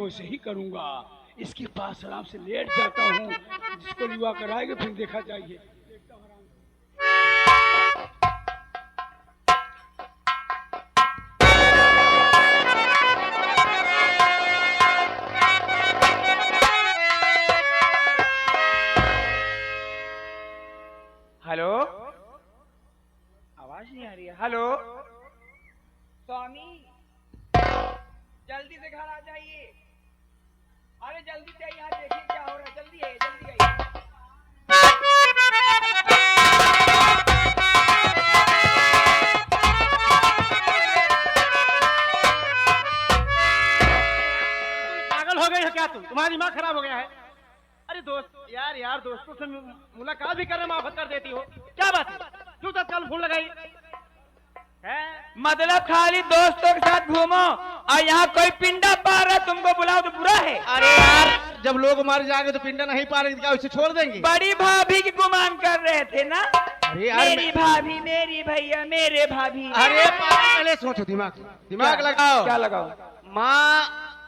वैसे ही करूंगा। इसके पास आराम से लेट जाता हूँ, जिसको लिवा कराएंगे फिर देखा जाइए। हेलो, आवाज नहीं आ रही है। हेलो स्वामी, जल्दी से घर आ जाइए। अरे जल्दी से यहाँ देखिए क्या हो रहा है। जल्दी है, जल्दी आइए। पागल हो गई है क्या तुम? तुम्हारा दिमाग खराब हो गया है? अरे दोस्त, यार दोस्तों से मुलाकात भी करने में आफत कर देती हो। क्या बात है? क्यों तत्काल फोन लगाई है? मतलब खाली दोस्तों के साथ घूमो और यहाँ कोई पिंडा पा रहा है, तुमको बुलाओ तो बुरा है? अरे यार, जब लोग मारे जाएंगे तो पिंडा नहीं पा रहे, क्या उसे छोड़ देंगे? बड़ी भाभी की गुमान कर रहे थे ना? अरे यार, मेरी भाभी, मेरी भैया, मेरे भाभी। अरे पहले सोचो, दिमाग लगाओ। क्या लगाओ? माँ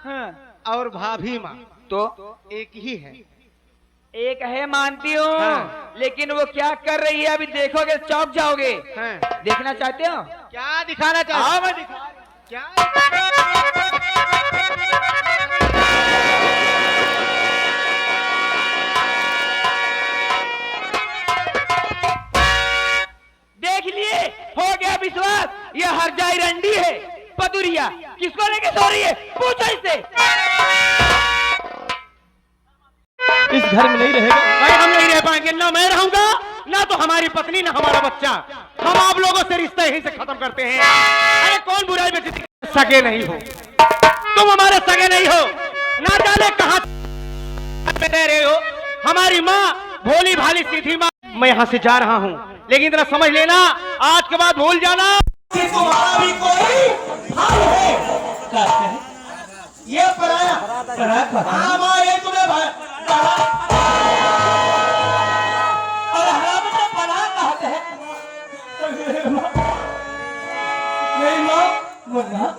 हाँ। और भाभी माँ तो एक ही है। एक है मानती हूँ, हाँ। लेकिन वो क्या कर रही है अभी देखोगे, चौंक जाओगे। हाँ। देखना चाहते हो? क्या दिखाना चाहते? हाँ, मैं दिखा। क्या? देख लिए, हो गया विश्वास। ये हरजाई रंडी है, पदुरिया। किसको लेके सो रही है? पूछो इससे। इस घर में नहीं रहेगा भाई, हम नहीं रह पाएंगे। ना मैं रहूंगा, ना तो हमारी पत्नी, ना हमारा बच्चा। हम आप लोगों से रिश्ता यहीं से खत्म करते हैं। अरे कौन बुराई में किसी सगे नहीं हो, तुम हमारे सगे नहीं हो। ना जाने कहां रह रहे हो। हमारी माँ भोली भाली सीधी माँ। मैं यहाँ से जा रहा हूँ, लेकिन जरा समझ लेना, आज के बाद भूल जाना कि तुम्हारा भी कोई भाई है। ये पराया हमारे तुम्हें और हराम ने पनाह कहते हैं। मेरी माँ मुन्ना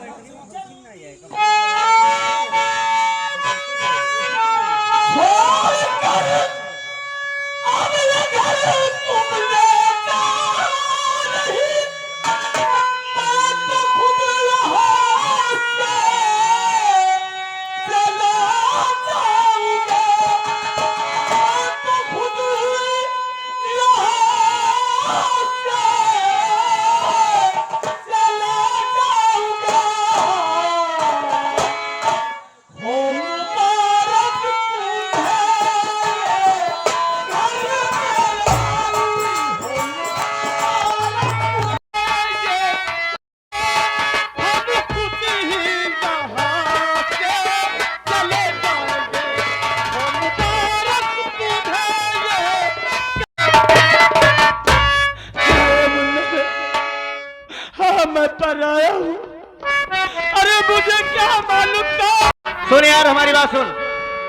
सुन यार, हमारी बात सुन।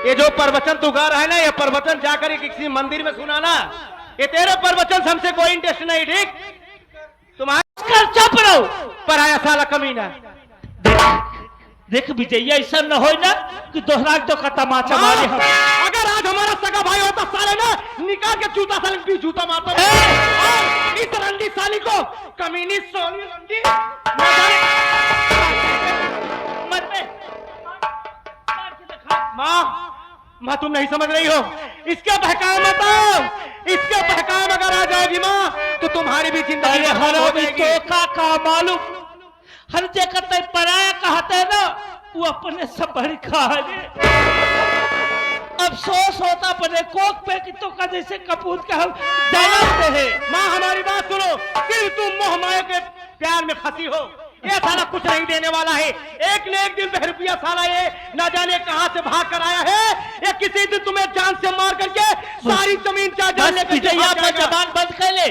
ये जो प्रवचन तू गा रहा है ना, ये प्रवचन जाकर किसी मंदिर में सुनाना। ये तेरे प्रवचन से हमसे कोई इंटरेस्ट नहीं, ठीक? तुम्हारा चुप रहो, पराया साला कमीना। देख विजय, ऐसा न हो ना कि दोहरा तो का तमाचा मारे हम। अगर आज हमारा सगा भाई होता साले ना, निकाल के जूता साले भी जूता मारता। इस रंडी साली को कमीनी सोनी रंडी माँ तुम नहीं समझ रही हो। इसके बहकाव मत आओ, इसके बहकाव अगर आ जाएगी माँ तो तुम्हारी भी जिंदगी हरो भी तो का मालूम। हर जगह पराया कहते है ना, वो अपने सब बड़ी खा ले। अफसोस होता अपने कोक पे कि तो का जैसे कपूत का हम जलाते हैं। माँ हमारी बात सुनो, सिर्फ तुम मोह माया के प्यार में फंसी हो। ये साला कुछ नहीं देने वाला है। एक न एक दिन बहरूपिया साला ये ना जाने कहां से भाग कर आया है। ये किसी दिन तुम्हें जान से मार करके सारी जमीन चाह जाने की जबान बंद कर ले।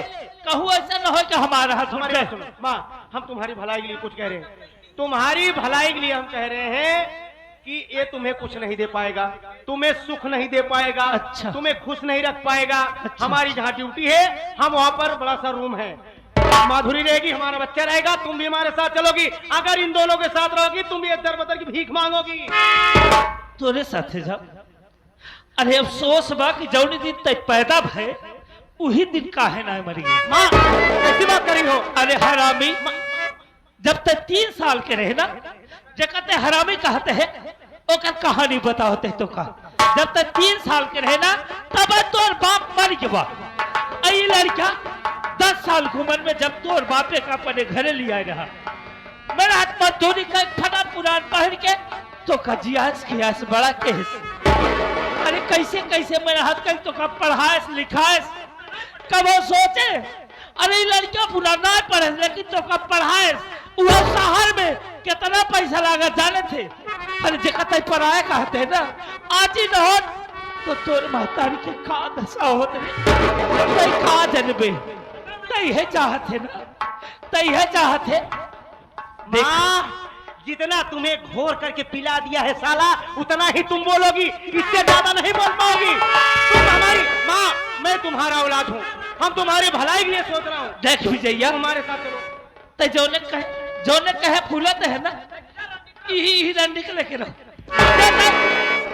कहूँ ऐसा न हो कि हमारा हाथ। हमारी सुनो माँ, हम तुम्हारी भलाई के लिए कुछ कह रहे हैं। तुम्हारी भलाई के लिए हम कह रहे हैं कि ये तुम्हें कुछ नहीं दे पाएगा, तुम्हें सुख नहीं दे पाएगा। अच्छा। तुम्हें खुश नहीं रख पाएगा। अच्छा। हमारी जहाँ ड्यूटी है, हम वहाँ पर बड़ा सा रूम है, माधुरी रहेगी, हमारा बच्चा रहेगा, तुम भी हमारे साथ चलोगी। अगर इन दोनों के साथ रहोगी, तुम भी दर बदर की भीख मांगोगी। तोरे साथे जाओ। अरे अफसोस बा कि जौनी दिन तय पैदा भय उही दिन काहे ना मरी गई। माँ कैसी बात करी हो? अरे हरामी, जब तक 3 साल के रहे ना, जकते हरामी कहते हैं ओकर कहानी बताओते तो का। जब तक 3 साल के रहे ना तब तोर बाप मर गया। आई लड़का 10 साल की उम्र में जब तोर बापे का अपने घरे लिया रहा, मेरा हाथ मजदूरी का फटा पुरान पहन के तो का जियास खियास बड़ा केस। अरे कैसे कैसे मेरा हाथ कर तो का पढ़ाएस लिखाएस कब वो सोचे। अरे लड़का पुराना पढ़े लेकिन तो का पढ़ाएस वो शहर में कितना पैसा लगा जाने थे। अरे जगत पढ़ाए कहते ना आज ही न हो तो तोर महतारी के का दशा होते तई का जनबे तई है चाहते ना तई है चाहते। माँ जितना तुम्हें घोर करके पिला दिया है साला उतना ही तुम बोलोगी, इससे ज्यादा नहीं बोल पाओगी। तुम हमारी माँ, मैं तुम्हारा औलाद हूँ, हम तुम्हारे भलाई के लिए सोच रहा हूँ। देख विजया हमारे साथ चलो। ते जोने कहे फूलत है ना यही रंडी के लेके रहो।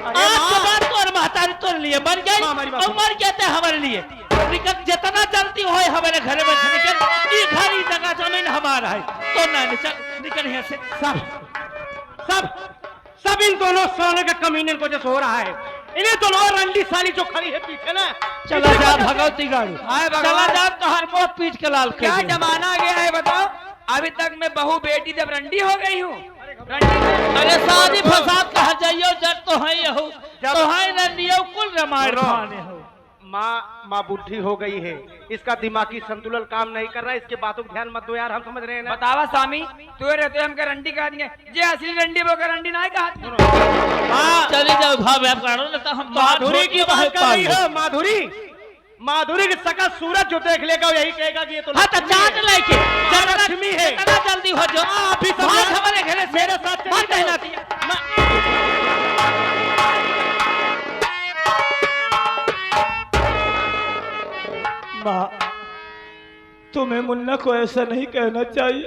आज के बाद तोर महतारी तोर लिए मर गई और मर गए थे हमारे लिए। निकल जितना जल्दी हो हमारे घर में से निकल, ये घर ये जगह जमीन हमारा है तो ना निकल यहाँ से। सब इन दोनों सोने के कमीने को जैसे हो रहा है। इन्हें दोनों रंडी साली जो खड़ी है पीछे ना, चला जा भगवती गाड़ी, चला जा तोहर मोह पीट के लाल क्या जमाना आ गया है बताओ। अभी तक मैं बहू बेटी जब रंडी हो गई हूँ। अरे शादी फसाद कहा जाइयो जब तो है हो तो है रंडियो कुल रामायण खाने हो। माँ बुढ़ी हो गई है, इसका दिमागी संतुलन काम नहीं कर रहा है। इसके बातों को ध्यान मत दो यार, हम समझ रहे हैं ना। बतावा स्वामी तू रहते हम रंडी कहा दिए जे असली रंडी वो रंडी ना कहा। चले जाओ भाव आप काढ़ो ना तो हम माधुरी की बात कर रही है। माधुरी की सकल सूरज जो देख लेगा यही कहेगा कि ये तो हाँ तो चाट लेके लक्ष्मी है। इतना जल्दी हो जाओ अभी हमारे घर से मेरे साथ मत कहलाती है। माँ तुम्हें मुन्ना को ऐसा नहीं कहना चाहिए।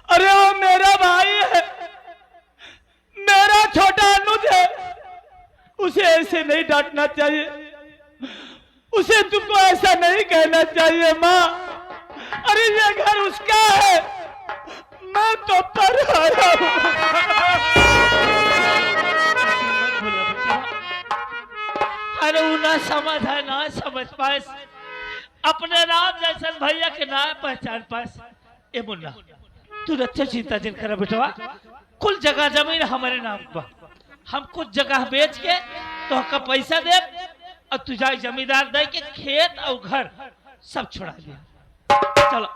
अरे वो मेरा भाई है, मेरा छोटा अनुज है, उसे ऐसे नहीं डांटना चाहिए, उसे तुमको ऐसा नहीं कहना चाहिए माँ। अरे ये घर उसका है, मैं तो पराया हूँ। अरे वो ना समझ है ना समझ पाए अपने राम जैसन भैया के ना पहचान पास। ए मुन्ना तू अच्छे चिंता जिन कर बेटवा, कुल जगह जमीन हमारे नाम पर, हम कुछ जगह बेच के तो का पैसा दे और तू जाए जमींदार दे के खेत और घर सब छोड़ा दिया। चलो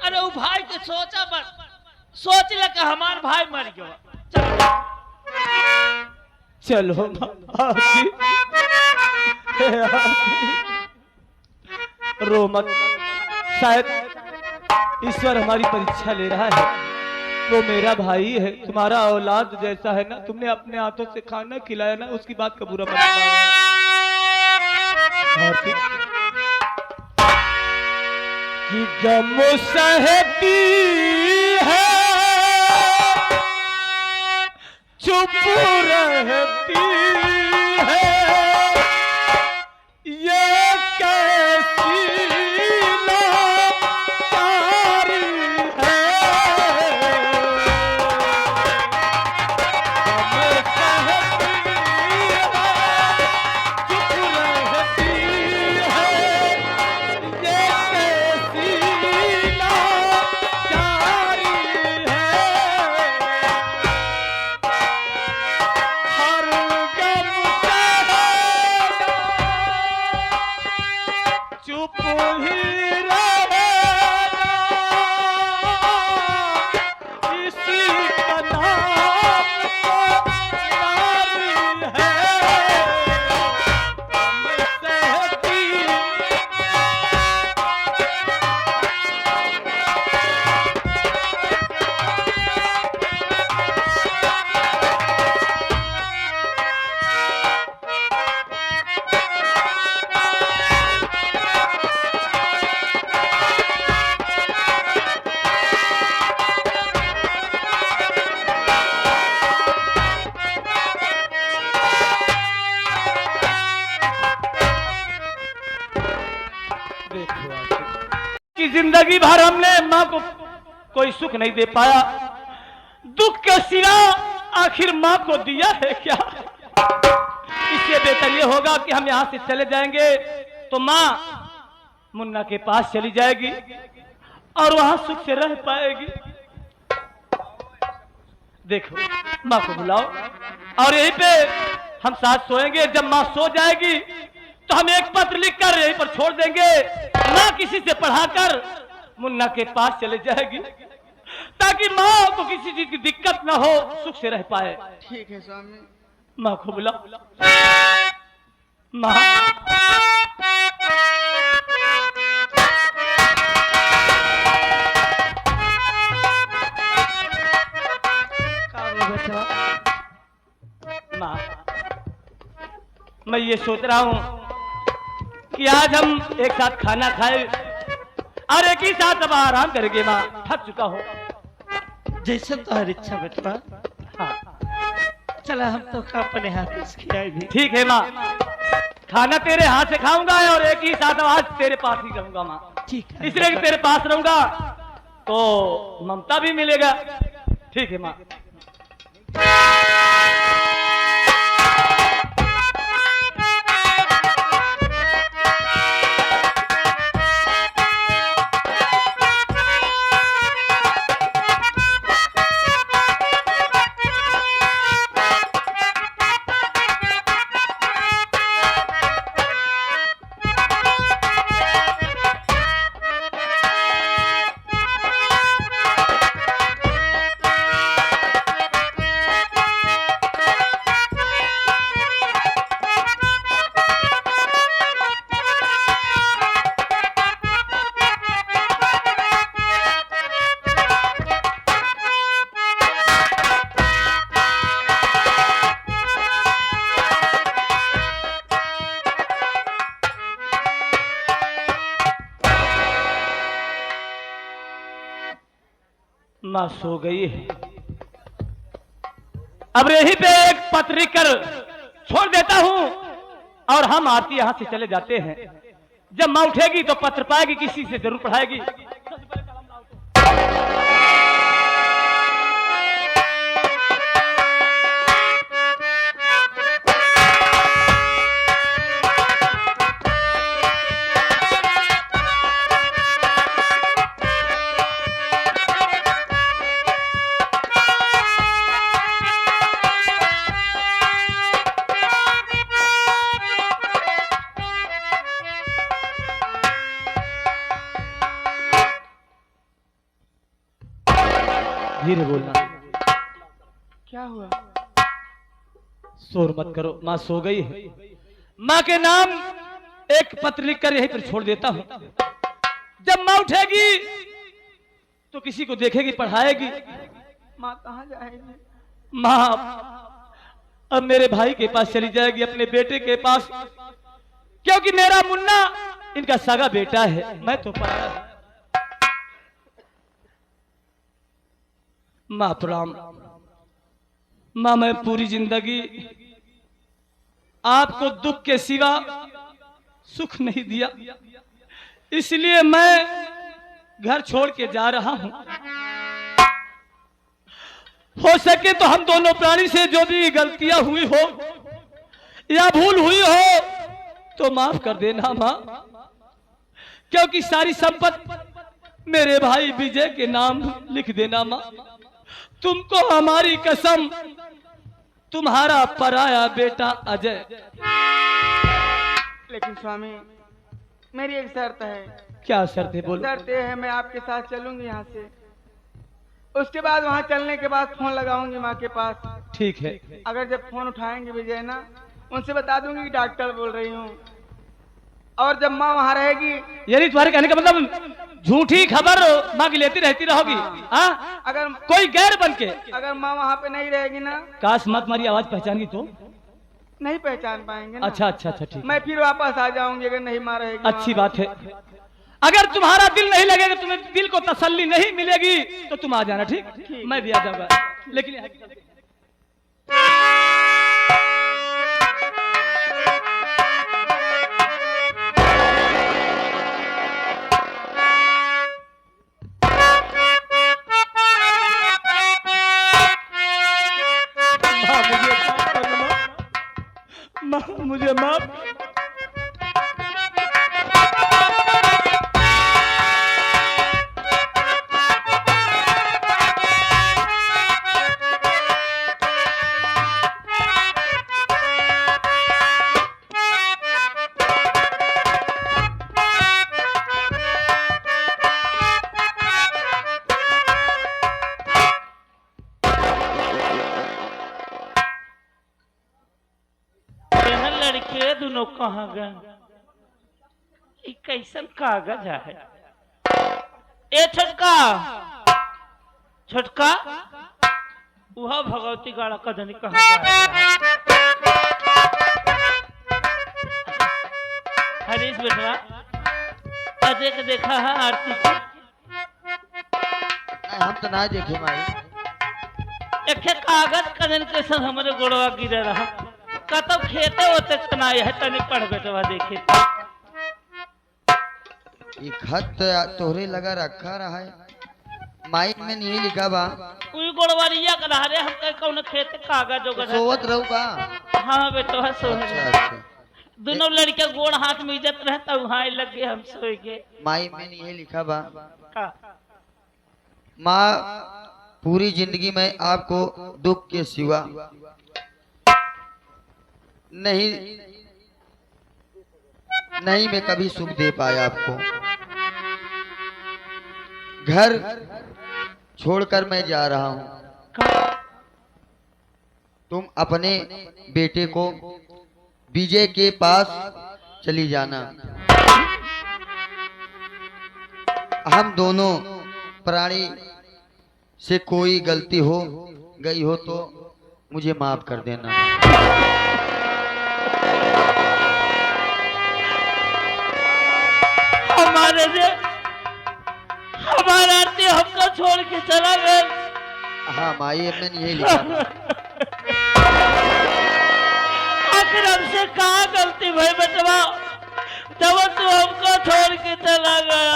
अरे वो भाई के सोचा बस, सोच ले कि हमार भाई मर गया। चलो चलो रो मत, शायद ईश्वर हमारी परीक्षा ले रहा है। वो मेरा भाई है, तुम्हारा औलाद जैसा है ना, तुमने अपने हाथों से खाना खिलाया ना, उसकी बात का बुरा मत मानो। कि गम सहती है चुप रहती है, ये कैसी लाचारी है। गम सहती है चुप रहती है, ये कैसी लाचारी है। हर गम सहती कि जिंदगी भर हमने माँ को कोई सुख नहीं दे पाया, दुख के सिवा आखिर माँ को दिया है क्या? इससे बेहतर ये होगा कि हम यहाँ से चले जाएंगे तो माँ मुन्ना के पास चली जाएगी और वहां सुख से रह पाएगी। देखो माँ को बुलाओ और यहीं पे हम साथ सोएंगे। जब माँ सो जाएगी तो हम एक पत्र लिखकर यहीं पर छोड़ देंगे। माँ किसी से पढ़ाकर मुन्ना के पास चले जाएगी ताकि माँ को किसी चीज की दिक्कत ना हो, सुख से रह पाए। ठीक है स्वामी। माँ को बुलाओ। माँ माँ, मैं ये सोच रहा हूँ कि आज हम एक साथ खाना खाए और एक ही साथ अब आराम करेंगे। माँ थक चुका हो। जैसे तुम्हारी इच्छा बेटवा। हाँ चला हम तो अपने हाथ से खिलाए भी। ठीक है माँ, खाना तेरे हाथ से खाऊंगा और एक ही साथ आज तेरे पास ही रहूंगा माँ। ठीक है, इसलिए कि तेरे पास रहूंगा तो ममता भी मिलेगा। ठीक है माँ। माँ सो गई है। अब यहीं पे एक पत्र लिख कर छोड़ देता हूं और हम आरती यहां से चले जाते हैं। जब माँ उठेगी तो पत्र पाएगी, किसी से जरूर पढ़ाएगी। धीरे बोलना। क्या हुआ? शोर मत करो, माँ सो गई है। माँ के नाम एक पत्र लिखकर यहीं पर छोड़ देता हूँ। जब माँ उठेगी तो किसी को देखेगी, पढ़ाएगी। माँ कहाँ जाएगी? माँ अब मेरे भाई के पास चली जाएगी, अपने बेटे के पास, क्योंकि मेरा मुन्ना इनका सगा बेटा है, मैं तो पराया। माँ प्रणाम। माँ मैं पूरी जिंदगी आपको दुख के सिवा सुख नहीं दिया, इसलिए मैं घर छोड़ के जा रहा हूं। हो सके तो हम दोनों प्राणी से जो भी गलतियां हुई हो या भूल हुई हो तो माफ कर देना माँ, क्योंकि सारी संपत्ति मेरे भाई विजय के नाम लिख देना माँ। तुमको हमारी कसम, तुम्हारा पराया बेटा अजय। लेकिन स्वामी मेरी एक शर्त है। क्या शर्त है? बोलो। शर्त ये है, मैं आपके साथ चलूंगी यहाँ से, उसके बाद वहाँ चलने के बाद फोन लगाऊंगी माँ के पास। ठीक है। अगर जब फोन उठाएंगे विजय ना, उनसे बता दूंगी कि डॉक्टर बोल रही हूँ, और जब माँ वहाँ रहेगी। यानी तुम्हारे कहने का मतलब झूठी खबर माँ की लेती रहती रहोगी? हाँ। अगर कोई गैर बन के अगर माँ वहाँ पे नहीं रहेगी ना, काश मत मारी आवाज पहचानी तो नहीं पहचान पाएंगे ना। अच्छा अच्छा अच्छा ठीक। मैं फिर वापस आ जाऊंगी अगर नहीं माँ रहेगी। अच्छी बात है। अगर तुम्हारा दिल नहीं लगेगा, तुम्हें दिल को तसल्ली नहीं मिलेगी तो तुम आ जाना। ठीक, मैं भी आ जाऊंगा। लेकिन दोनों कहाँ गए? ये कैसन कागज है? ए छोटका छोटका, वह भगवती गाड़ा कदनी कहाँ गया? हरीश बेटवा, अजय के देखा है आरती की? हम तो ना देखे माई। एक कागज कदन के संग हमारे गोड़वा गिरे रहा, कतो खेते होते तनाई है, तनी पढ़ बेटवा देखे। ये खत तोहरे लगा रखा रहा है, माई में नहीं लिखा बा। उई गोड़वारिया का रहा रे, हम कहीं कौन खेते कागज वगैरह सोवत रहू बा। हाँ बेटवा सो अच्छा अच्छा। दोनों लड़के गोड़ हाथ में इज्जत रहता, वहां लग गए हम सोए के। माई में नहीं लिखा बा। का माँ पूरी जिंदगी में आपको दुख के सिवा नहीं मैं कभी सुख दे पाया आपको। घर छोड़कर मैं जा रहा हूँ। तुम अपने बेटे को विजय के पास चली जाना। हम दोनों प्राणी से कोई गलती हो गई हो तो मुझे माफ कर देना। हमारे से हमारा आरती हमको छोड़ के चला गया। हाँ माई मैंने यही लिखा था। आखिर हमसे कहाँ गलती भाई बचवा, जब तू हमको छोड़ के चला गया।